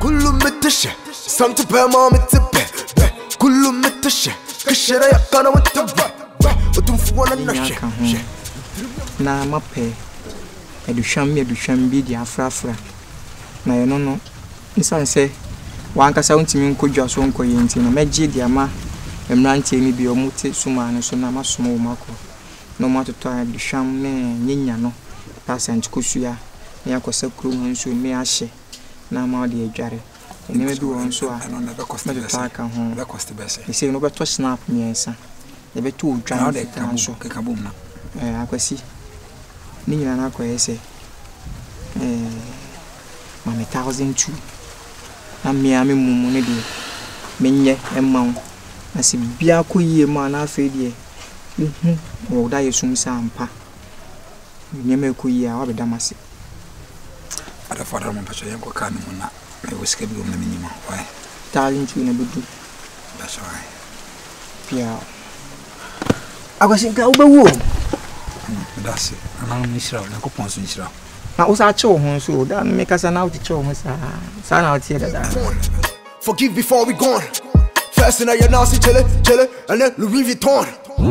كله متشة سمت بما متبه كله متشة كشرة يقنا متبه وتنفونا النشة na mape eduhwam bi di afrafra na ye no nsan se wankasa untimi nkodwa so nkoye nti na megye di ama emrantie ni bi omuti suma no so na masomo wo mako no matoto eduhwam ne nyinya no pasent kusua ne yakosa kru nso me ahye na ma de adware ene bi won so a no na be cost bese e se no be to snap miensa e be to odwan de kan so keka bom na akwasi ni nyina na kwese mama 1002 na miami mumu ne de menye emma na se bia koyie ma na afa de wo da yesum sampa nyeme koyie a wabeda mase ada fadar mo pacho yanko kan mo na me wiske bi na minima why talent na bedu that's why pia akwasi ga ubewo that's it ana misra na ko ponso misra na usa cho ho so da me kasa na uti cho ho sa na uti da forgive before we gone first in your nasty chille and then Louis Vuitton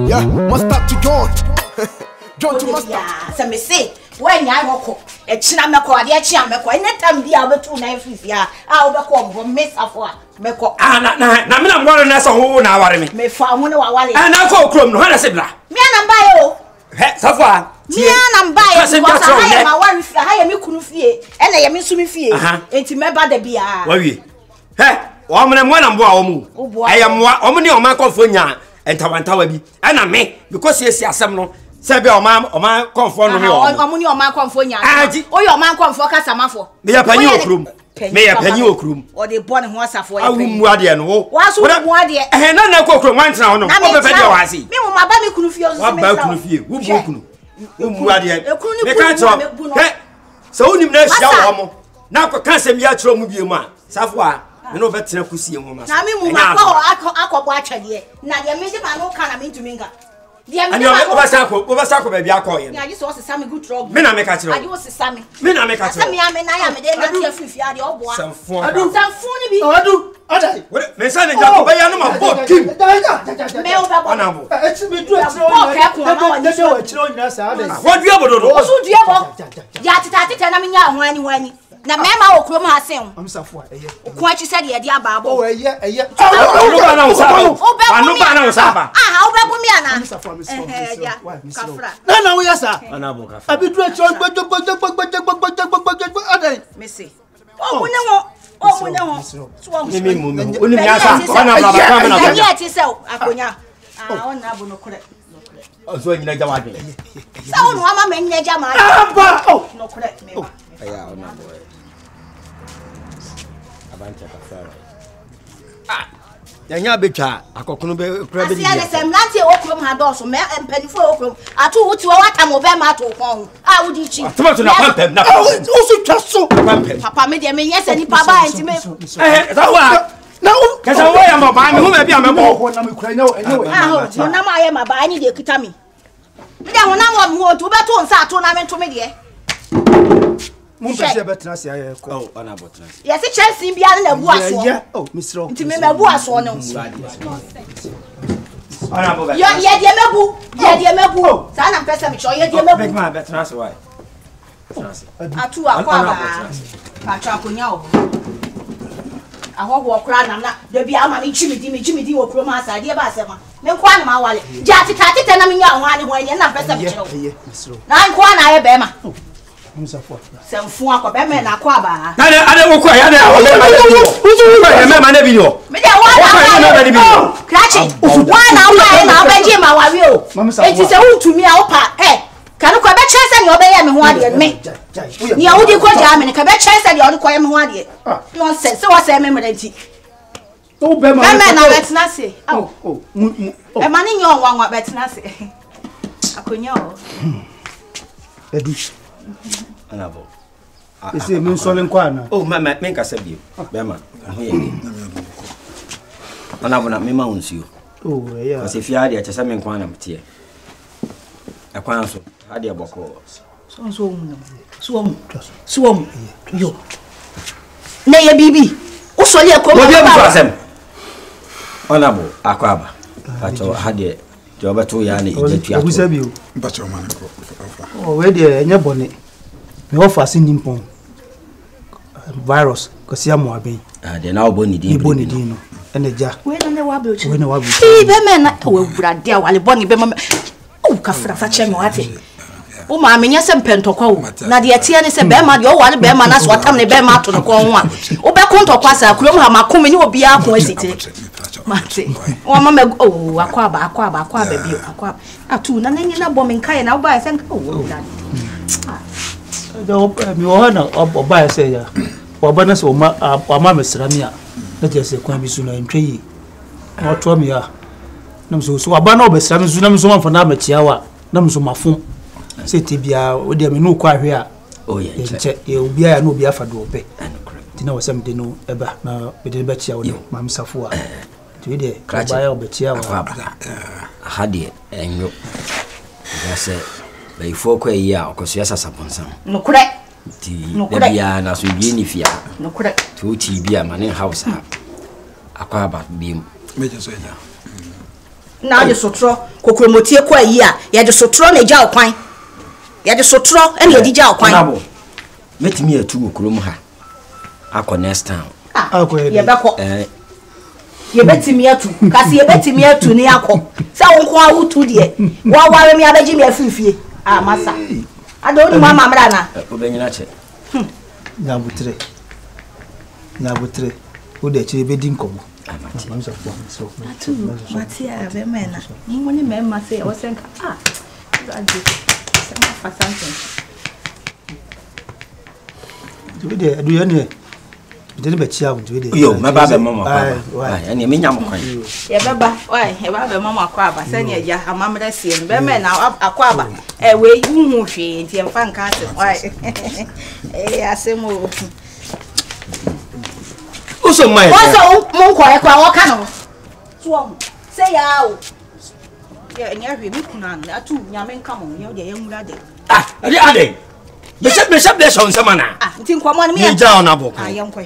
yeah must start to John to must say me say when ya woko e china meko ade chi ameko anytime dia obetu na efifia a obeko mbo mesafo a meko na me na ngwaro na so ho na aware me fa ho ne wa wale na ko okrom no na se bra me na mbaye o he safo a me na mbaye ko sa ha ya ma ware fie ha ya me kunu fie e na ya me sumi fie enti meba da bia wa wie he o mo na mo na mbo a o mu ayamwa o mo ne o ma konfo nya entawantawa bi na me because esi asem no sebe o ma konfo no me o mo ni o ma konfo nya o yo ma konfo kasamafo me ya panyi okrum me ya panyi okrum o de bone ho asafo ya panyi awu ade no wo wa so mu ade na ko okrum wan tena ho no o be be de wa si me mo ma ba me kunu fie o so me ba kunu fie wo bu kunu wo mu ade me kan cho he so unim na hia wo mo na ko kan sem ya chiro mu bie mu a safo a me no be tena kusie ho ma na me mu ma ko akọbọ atwade na de me de ma no kan na me ntuminga ani obasako ba bia ko ye na agi so sesame good trouble me na me ka kire agi wo sesame me na me ka kire sesame ya me na ya me de na tia fifi ade oboa sanfo ni bi adu adai me sa ne jago ba ya no ma bo kim me o ba bo ana bo eti me du atire o ka ko ma wa ni so atire o nyina sa adai wo dua bododo o su dua bo ya tita na me nya ho ani na mema okrom ha sen amsafo eye ko achi se de aba abo o eye no ba na usaba anu ba na usaba aha o be bu mi ana amsafo amsafo kafra na wo yesa ana bo kafra abidu atire adai mesi o mu ne ho so mi mu oni mi asa ona bla bla ka na ya ti se akonya ona abu no kore o so nyina jawa de sa onu ama me nyina jama aba no kore me aya ona bo abancha kafara yanya betwa akokono be kura be dia se mlante okrom ha doso me empanifo okrom atu wuti wa wata mo be ma to kon a wudi chi tomato na pampem na o su twaso pampem papa me dia me yese ni pa ba enti me tawa na o kasa wo ya mba me hu me bia me bo na me kura nya enyewe mo na ma ye ma ba ani de kita me dia ho na mo ho to be to nsa to na me to me de mun pese betra se aye ko oh ana botra yes Chelsea bia na bu aso oh misro nti me bu aso no ana bo ye de mebu sa na pese me cho ye de mebu big man betra se why atu akwa ba pa cha konya o ahwo kra na da bia ama me chimidi wo kro ma sa de ba se ma me kwa na ma wale ja tita na me nya ho ani ho ani na pese me chiro na kwa na ye be ma amsafo semfu akwa be na kwa ba na ade wo kwa ya na me ma na bi yo me de wa na bi krachi wa na ba je ma wa wi o enti se untumi a opa kanu ko be chese ni obe ye me ho ade me ni a wudi ko ja me ka be chese ni ode ko ye me ho ade nonsense wa se me mrenti o be ma na betina se e ma ni nyo nwa betina se akonya o edu anabo ese me nsole nkwa na oh me nka sabie be ma ho ye anabo na me ma unsio oh yeah kasi fia dia chesa me nkwa na mtie akwan so hade aboko so yo na ye bibi usoli e ko mo bi am asem honorable akwaba pacho hade joba to ya na ejetu ato Obusabi o. Mpacho man ko. Oh, we dey enye bone. Me offer sin nimpon. Virus ko sia mo aben. de na oboni di Iboni di no. Ene ja. we na wa be We na wa bi. ti be me na we brade a wale boni be me o ka fra fa che me wate o ma me nya se mpentokwa o na de tie ne se be ma de o wale be ma na so atam ne be ma to no kon ho a o be kontokwa sa kurom ha makom ni obi a kon asitire mate o ma me o akwa be bi akwa atu na nyi na bo me nkae na o ba se nka o Mi wo na oba say ya. Oba na so ma mesra mi a. Na je se kwan bi su na ntwe yi. O to mi a. Na so oba na obesra mi su na mi so manfo na machia wa. Na mi so mafo. Se tibia o de me no kwa hwe a. oh yeah Nche e obi a na obi afa do obe. Ti na wo sem de no eba na be de be chia wo no mam safo a. Ti de oba ya obechia wa. hade enyo ya se before kwa yi a okoso ya sasaponsam no kure ti da bia na so bi ni fia no kure to ti bia mane house a akwaba bi Meje so ya. na de sotro kokromotie kwa yi a ye de sotro na ja okwan ye de sotro e na ye ja okwan nabo metimi atu okrom ha akọ next time ye beko ye betimi atu kasi ye betimi atu ni akọ se wonko awutu de wa ware mi abeji mi afifie masa ado ni mama mra na obenyina che Nyabutre. O de che be din kobo. amati Mam safo. So. mati ya be mena mo ni me ma se o senka ade se ma fa something We de adu ye ne. De be chia wo de. yo maba be mama kwa ene me nyam kwan ye beba oi ye ba be mama akwa aba se ne ya amamra sie no be mena akwa aba we hu hwe nti emfa nka ase oi asemo uso mai Oso mon kwa kwa waka no. So say ya o. Ya nya hwe mi kuna na atu nyame nka mo ye de yemura de. ade me shap de shon samana Nti nkwa mo ne me ja ona boko ye nkwa.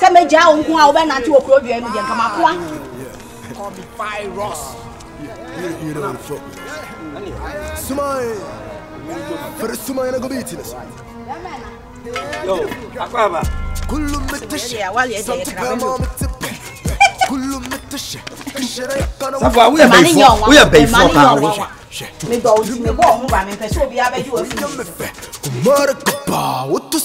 Se me ja o nko a wo be na atu okro bia mi de nka makoa. Call me Virus. You know what the fuck. Sumai. For the Sumai na go beat this. yo akwaba Kullu mitash. Ya wali e de krabe. Kullu mitash. safa we be for ka Me do o me go ho ba me pese obi abeji o fi. Kumara what the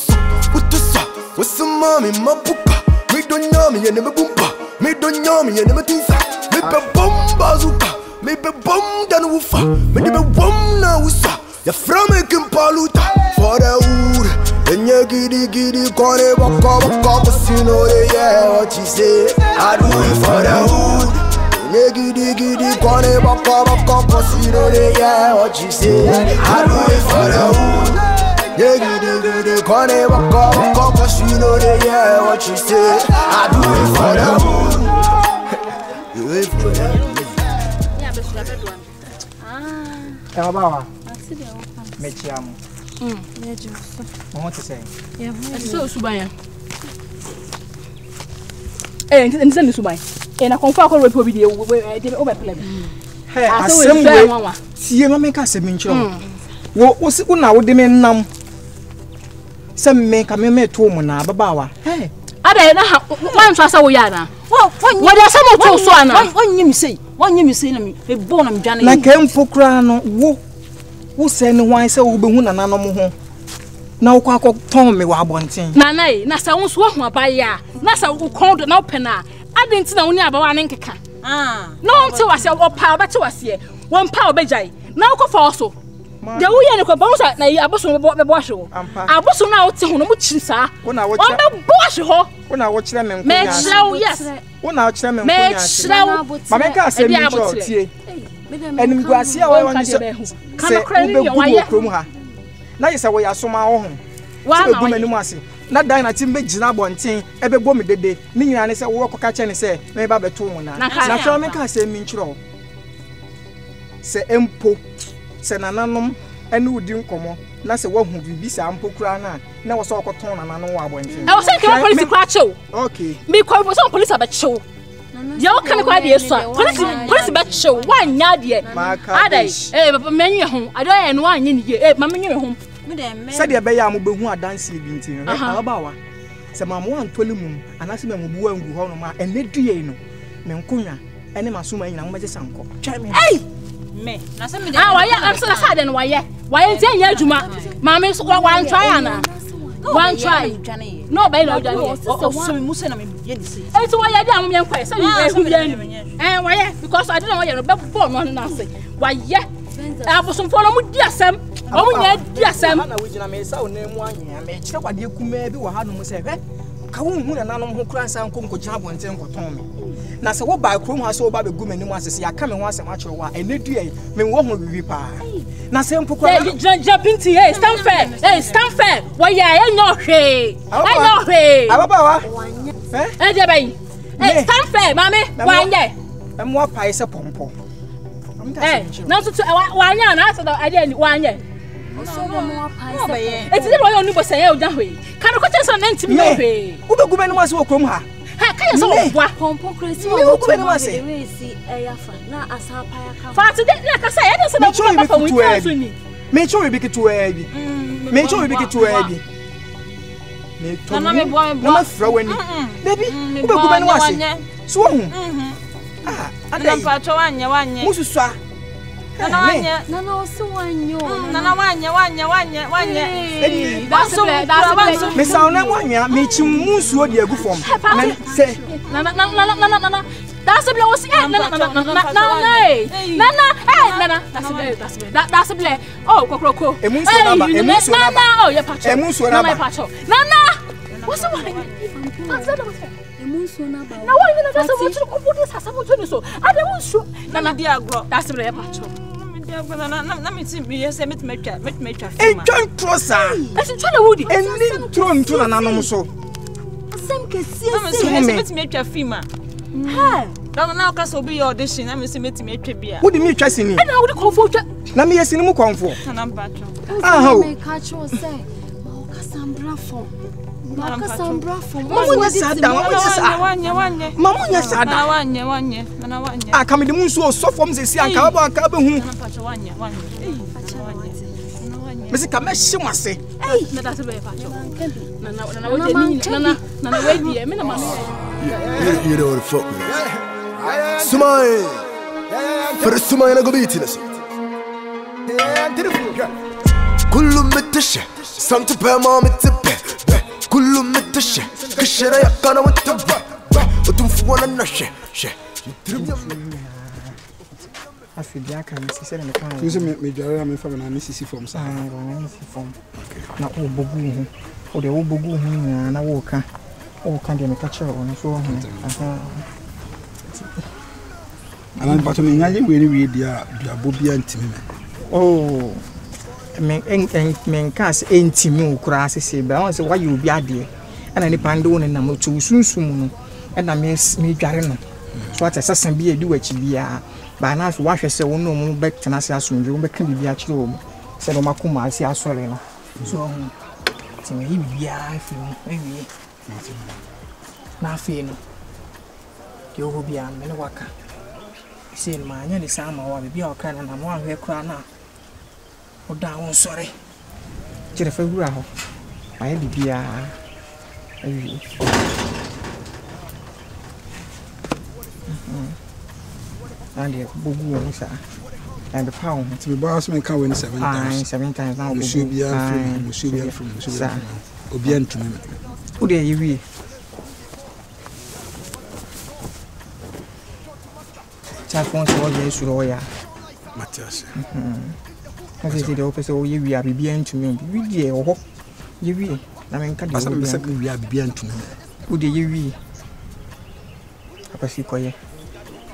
what's some mommy mapuka. Me don't know me and me bumpa. Me don't know me and me tinsa. Me be bomba zuka. Me be bom dan ufa. Me be bom na usa. Ya from me kimpaluta for the wood. And you giddy corner waka casino yeah what you say. I do it for the wood. Giddy corner waka casino yeah what you say. I do it for the wood. Giddy corner waka casino yeah what you say. I do it for the wood. You wait for that. Bawa. Mechiam. What to say? So subaya. Nti subaya. Na konfa ko repo bi de obeplem. Hey, asem tie no make asem nchiro. Wo na wo de me nam. Sem me ka me to mu na babawa. Hey. Ada na ha wan so asa wo ya na. Wo de asa mo to so ana. Wonyim sei na me bo na me dwane. Na kemfo kra no wo se ne wan se wo behu nananom ho. Na wo kwa ton me wa abonten. Na sa wo so ho abaya. Na sa wo kon do na opena. Ade nti na wo ni abawa ne nkeka. No nti wase wo pa obete wase. Won pa obejai. Na wo kofa so. De wo ye ne ko ba wo sa na aboso be bo hwe. Aboso na wo te ho no mu chiri sa. Wo na wo be bo hwe ho. Wo na wo kire me nko me nya. chrew yes. Wo na wo kire me nko nya. Me chrew. Ma me ka asem nchiro tie. Enim guase a wo ni se. Se wo be gu okrom ha. Na yesa wo ya soma wo ho. Wa na gu manimu ase. Na dan na tim be gina bonten e be bo me dede. Ni nyina ne se wo koka che ne se me ba beto wo na. Na so me ka asem nchiro. Se empo se nananom ene udi nkomo na se wo hu bibi sa mpokura na wo so okoton na no wa abonten. I was saying can police cry chill. Okay. Me call some police about chill. Ya kan kwa de so. Police ba chill. Wa nya de. Adai. Papa menye ho. Adai no anye ni ye. Ma menye ho. Me dem. Said be ya mo behu adanse bi ntin no. Abawa. Se ma mo antole mum anase me mo buwa ngu ho no ma enedue no. Me nkonwa ene masoma nyina mo mege sanko. Twa me. Hey! Me. Na se me dem. Why am so sad den why? Why ntia nya adwuma? Ma me so wan try ana. One try. No, by no, so Musa na me ye di say. Eh so why ya dey am me nkwa say you dey why because I don't know why you be for no na say. Why abosom fo no mu di asem. O mu nya di asem. Na we gina me say o na mu anya me kire kwade kuma bi wo ha no mu say hwe. Ka wo hu na nanom ho kura nsa nko nko gina bonte nko ton me. Na se wo ba krom ha so wo ba be gu mani mu asese ya ka me ho asem a kire wa enedue me wo ho bibi pa. Na se mpokwa jumping hey stand fair why ya nyo hwe ababawa je bay stand fair mama wanye mo pai se pompo na so wanye na so ade ni wanye so mo pai se eti de wanye onu bo se ya oja hwe kan ko tenso na ntimi no hwe wo be gu mani mu ase wo krom ha ha kan so wo bua pompo crazy wo gu mani mu ase si eyafa na asapa ya ka fa de na ka say ya de so na wo fa wo so ni me cho we bikitu abi me cho we bikitu abi me to na me fra wani baby wo be gu mani wase so wo hu na mpacho wanye mususua na osi wanyo na wanye me sauna wanya me chimusuo de agu fom na se na that's the was that's the oh kokoko emunso na oh yeah pacho emunso na my pacho nana what's the one emunso na ba na why you just want to put this as about so I don't show nana dia agro that's the pacho na me see me say me twa e twan trosa esi twa na wudi eni tro na nanom so sem ke see me twa fima ha na ka so be audition na me say me twa bia wudi me twa sini na wudi konfo twa na me yesini mu konfo na mpacho me catch you say ma ka sambra fo Mamunya sada mamunya sada wanye akamede mu nso so fom sesi anka ba anka be hu mesi ka meshi mwase na da se be pacho na we die me na ma you know what the fuck man Sumai for Sumai na go beat it kullu mitash santu pe ma mitape kullu mitash kishara yakana mitabe utumfu wana na she afidi aka mi sisi na kan nso me dware na me fa na me sisi form sa na sisi form na o bogu hu o de o bogu hu na wo ka o kan de me ka chere o so hu aha ana ba to me nyaje we dia bobia ntimi me oh men kas entimi ukura asese ba won se why you be ade ana ni pande won na mo tu sunsum no na me dware no so atesa bi edi wachi bia ba na so wahwe se won no mo be tena se asomdwe mo be ka bibia kire o se no makoma ase asore no so tin yi bibia afi no ewie na afi no yo ho bia me ne waka se no ma anya ni sama wa bibia o kana na mo ahwe kura na oda won sore kire fa gura ho aye bibia ewie and bogu won sa and the pound to be boss me can win 7 times 7 times now we should be from obi antumi me wo de yewie cha fon so ye suro ya Matias ase se de o pese o yewie abibia antumi bibi de o ho yewie na me nka de asa me se yewie abibia antumi wo de yewie apasi koye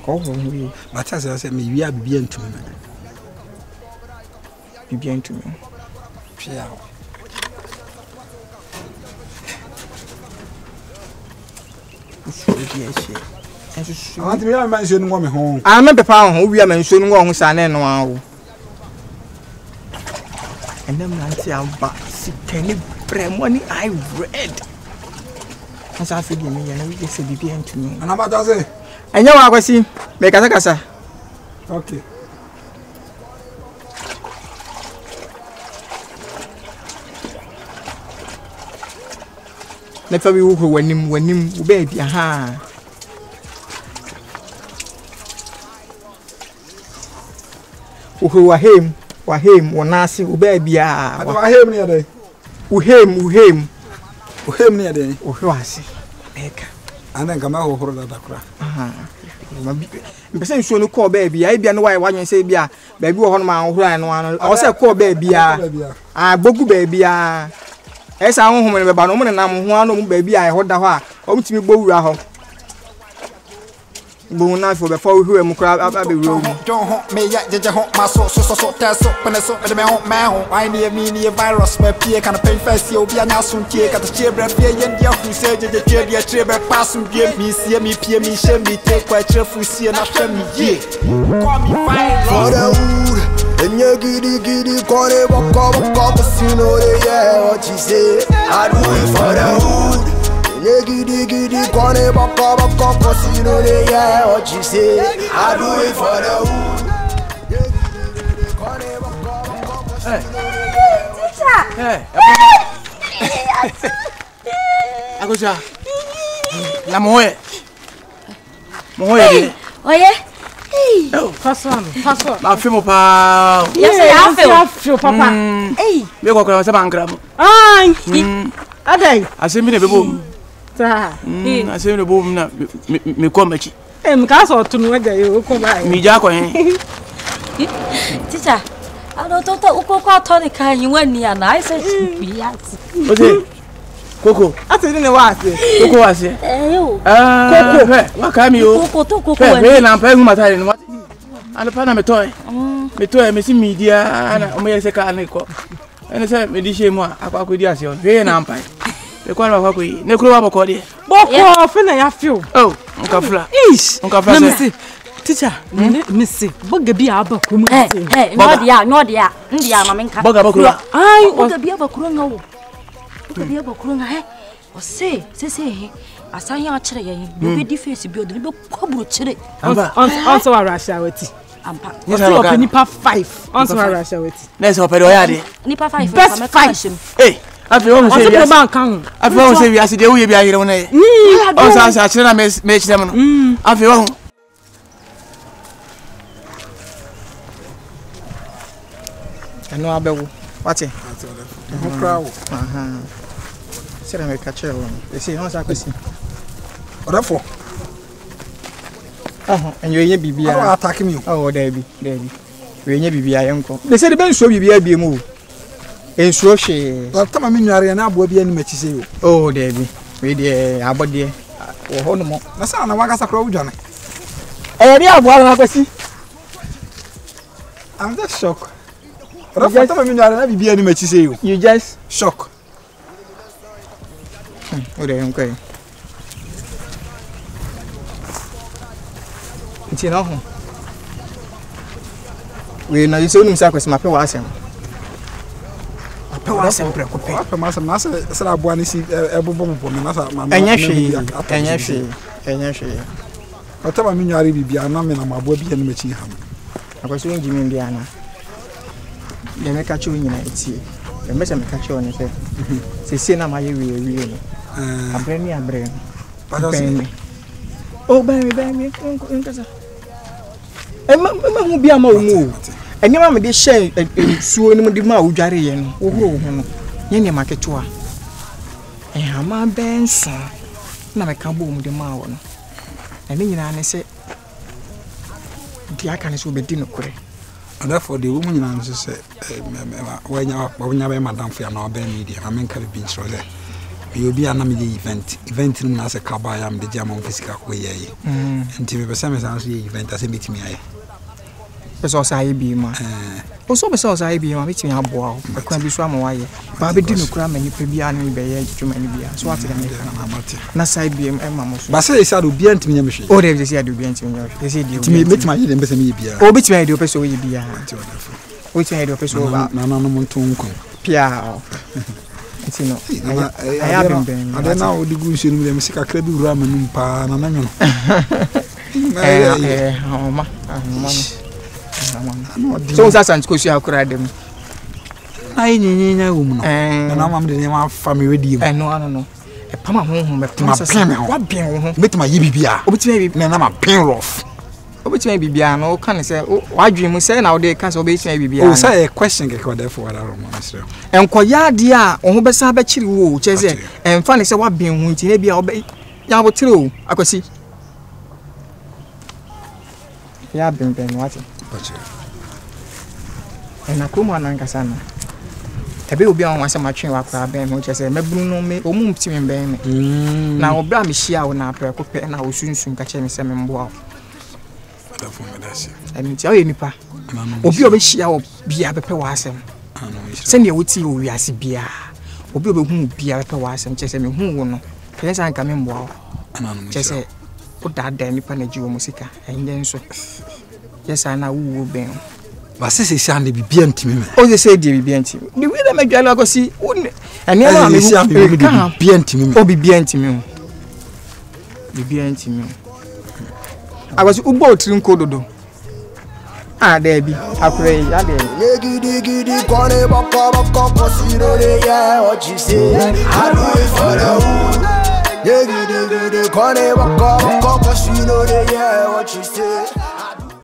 ko ho yewie Matias say me yewie abibia antumi me bibia antumi pia Anti me am nso no me ho me pepa ho wi am nso no ho sa na no a wo and then I'm back. See, can you bring money? I read. As I feel me, and we just say, be to me. And about does it? And you are see, make a casa. Okay. Never we who when him, baby, aha. Who are him, Wanasi, baby, ah. I hear me a day. Who him near day. Who was it? And then come out over the crack. Person should call baby. I be no why one say be baby on my own one. I say call baby. Ah, boku baby. Esa ho home be ba no mo nam ho anu baby I hoda ho a o mtimi bowura ho. Bo na fo be fo hu em kra abe wura mu. Don't hot me ya jeje hot my so test up when so me hot man ho. I need me ni virus me pie kan pain first obi anya so tie ka te bre pie yen dia hu se jeje tie bre pass me mi sie mi pie mi she mi take kwa trefu sie na hwe mi ye. Call me virus. For the wood. And you giddy, call it, walk up, you know they yeah, what you say. I do it for the hood. And you giddy, call it, walk up, you know they yeah, what you say. I do it for the hood. Hey, Agoja. La moe. Oye. Oh, pass on. I feel pa. Yes, I feel papa. Hey. Me go kwa sa bangram. Ai. Adai. Asemi ne bebo. Ta. Asemi ne bebo na me ko machi. Me ka so tunu aja yo ko ba. Mi ja ko hen. Teacher. Ado to ukoko atoni kan yin wani ana I say biat. Oje. Koko. Ati ni wa ase. Koko wa ase. Yo. Koko fe. Wa ka mi o. Koko wani. Fe na pa hu matare ni. Ana pa na me toy. Me toy me si media ana o me se ka na ko. Ene se me di shemu akwa ko di ase o. Fe na mpa. Me kwa na akwa ko yi. Ne kuro wa boko de. Boko fe na ya feel. Oh, nka fla. Ish. Nka fla. Let me see. Teacher, me see. Boga bi abakum. Hey, no dia. Ndia ma menka. Boga bakuru. Ai, boga bi abakuru nga wo. Boga bi abakuru nga he. O se he. Asan ya kire ye. Be di face bi o de be kwaburu kire. On so arasha wati. Ampa. You see of nipa 5. On so arasha wati. Na so pedo ya de. Nipa 5. Best 5. Hey, afi won say bi ban kan. Afi won say bi ase de wo ye bi ayire won na. On sa kire na me kire mo no. Afi won no abewo wate Ho krawo sira me ka chere won e say no sa kwesi orafo enyo ye bibia o attack me dabi we nye bibia ye nko they say the ben so bibia bia mu ensuo hwe tama me nware na abo bia ni machi sei dabi we de abode wo ho no mo na sa na waga sakra udwane ri abo na kwesi I'm just shocked. You just shock. Okay. It's enough. We know you so him sacrifice my pay was him. Pay sempre cope. Apa masa sala boani si ebobo me nasa mama. Enya hwe. Otaba mi nyare bibia na me na mabo bia ni machi ham. Akwaso njimi bia na. Ya me catch you nyina etie. Ya me se me catch you ne se na ma ye wie no. Abre. Padose. Oh ba me nkasa. Ma hu bia ma omu. Enyama me de share suo ni mu de ma udware ye no. Wo huro ho no. Nye ne ma ketua. Ha bensa. Na me ka bo mu de ma wo no. Ene nyina ne se dia kan so be di no kure. And therefore the woman nyina no se wanya be madam for na oba media na men ka be nchro le. You be an event no na se ka ba ya me de jama physical ko ye yi. Nti me be se me san so event ase meet me aye. Peso sa ye bi ma. Oso be so sa ye bi ma meet me aboa. Akwa bi so amawa ye. Ba be di no kura mani pe bia no be ye dwuma ni bia. So what dem na mate. Na sa bi em ma so. Ba se isa do bia ntimi nya me hwe. O de se ya do bia ntimi nya hwe. Se di. Ntimi meet me ye dem be se me bia. O bit me do peso ye bia. Which I do person over. No montonko. Pia. It's no. I have been. I don't know the good shit with the credit ramen pa na no. So that's an school you could them. I know woman. And I'm the family with you. No. A pama home, what being met my yibia. Which may be I'm a pen rough. Which may be beyond all kind of say, why dream we say now they can't obey maybe. Oh, say a question get therefore I don't know. And Koya dear, on Hobesa Betchy woo, Chese, and funny say what being winty, maybe I'll be Yawo true. I could see. Yeah, been watching. And Akuma and Cassandra. A bill be on once a matching walk, which I say, Bruno me, or moon to me, Ben. Now, Bram is here on our prayer, and I will soon catch him some more. And tell you, Nipa, Obi Obeshi or Bia Pewasem. Send your witty, we are Sibia. Obi whom Bia Pewasem, Chesame, who no. Yes, I come in wow. Just say, put that damn Nipanaju Musica, and then so. Yes, I know who will be. But since it's Sandy be bien to me. Oh, they say, dear, bien to me. The way they make Galago see, and never be bien to me. Oh, be bien to me. Be bien to me. I was Ubo Trincodo. Ah, there be. I pray. Giddy, corner, what you say. I do it for the Giddy, corner, what you